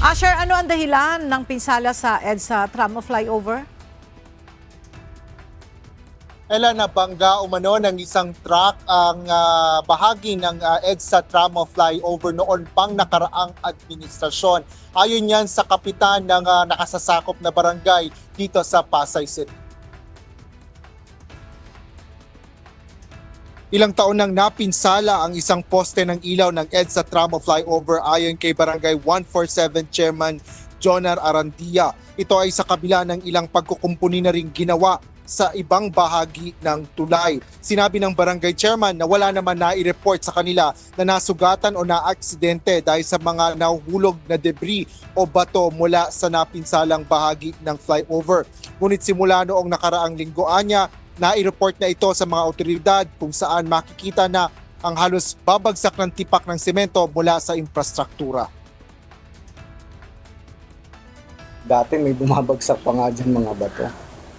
Asher, ano ang dahilan ng pinsala sa EDSA Tramo flyover? Nabangga umano ng isang truck ang bahagi ng EDSA Tramo flyover noon pang nakaraang administrasyon. Ayon yan sa kapitan ng nakasasakop na barangay dito sa Pasay City. Ilang taon nang napinsala ang isang poste ng ilaw ng EDSA Tramo flyover ayon kay Barangay 147 Chairman Jonar Arandia. Ito ay sa kabila ng ilang pagkukumpuni na ring ginawa sa ibang bahagi ng tulay. Sinabi ng barangay chairman na wala naman nai-report sa kanila na nasugatan o na-aksidente dahil sa mga nahuhulog na debris o bato mula sa napinsalang bahagi ng flyover. Ngunit simula noong nakaraang linggoan niya, nai-report na ito sa mga otoridad kung saan makikita na ang halos babagsak ng tipak ng semento mula sa infrastruktura. Dati may bumabagsak pa nga dyan mga bato.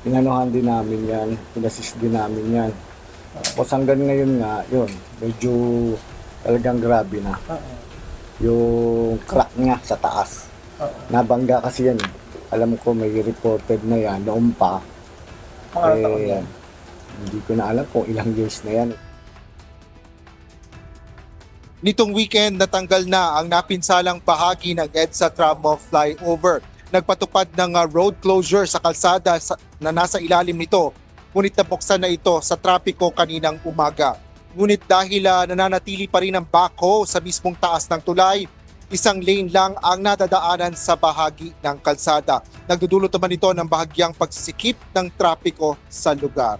Inanuhan din namin yan, pinassist din namin yan. Tapos hanggang ngayon nga, yun, medyo talagang grabe na. Yung crack nga sa taas. Nabangga kasi yan. Alam ko may reported na yan noon pa. Hindi ko na alam kung ilang years na yan. Nitong weekend, natanggal na ang napinsalang bahagi ng EDSA Tramo flyover. Nagpatupad ng road closure sa kalsada na nasa ilalim nito, ngunit nabuksan na ito sa trapiko kaninang umaga. Ngunit dahil nananatili pa rin ang backhoe sa mismong taas ng tulay, isang lane lang ang nadadaanan sa bahagi ng kalsada. Nagdudulot naman ito ng bahagyang pagsisikip ng trapiko sa lugar.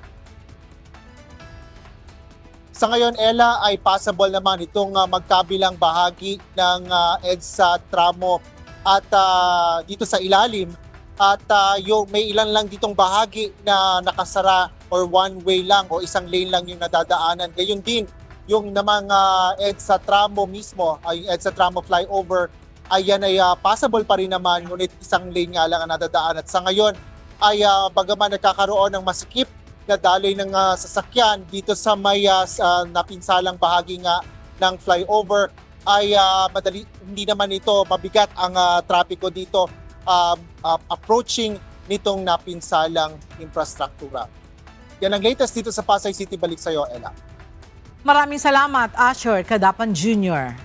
Sa ngayon, Ella, ay possible naman itong magkabilang bahagi ng EDSA Tramo at dito sa ilalim at may ilan lang ditong bahagi na nakasara or one way lang o isang lane lang yung nadadaanan. Gayon din yung namang EDSA Tramo mismo, ay EDSA Tramo flyover, ay yan ay possible pa rin naman, ngunit isang lane nga lang ang nadadaanan. At sa ngayon ay bagaman nagkakaroon ng masikip na daloy ng sasakyan dito sa may napinsalang bahagi nga ng flyover, ay hindi naman ito mabigat ang trapiko dito approaching nitong napinsalang infrastruktura. Yan ang latest dito sa Pasay City. Balik sa iyo, Ella. Maraming salamat, Asher Cadapan Jr.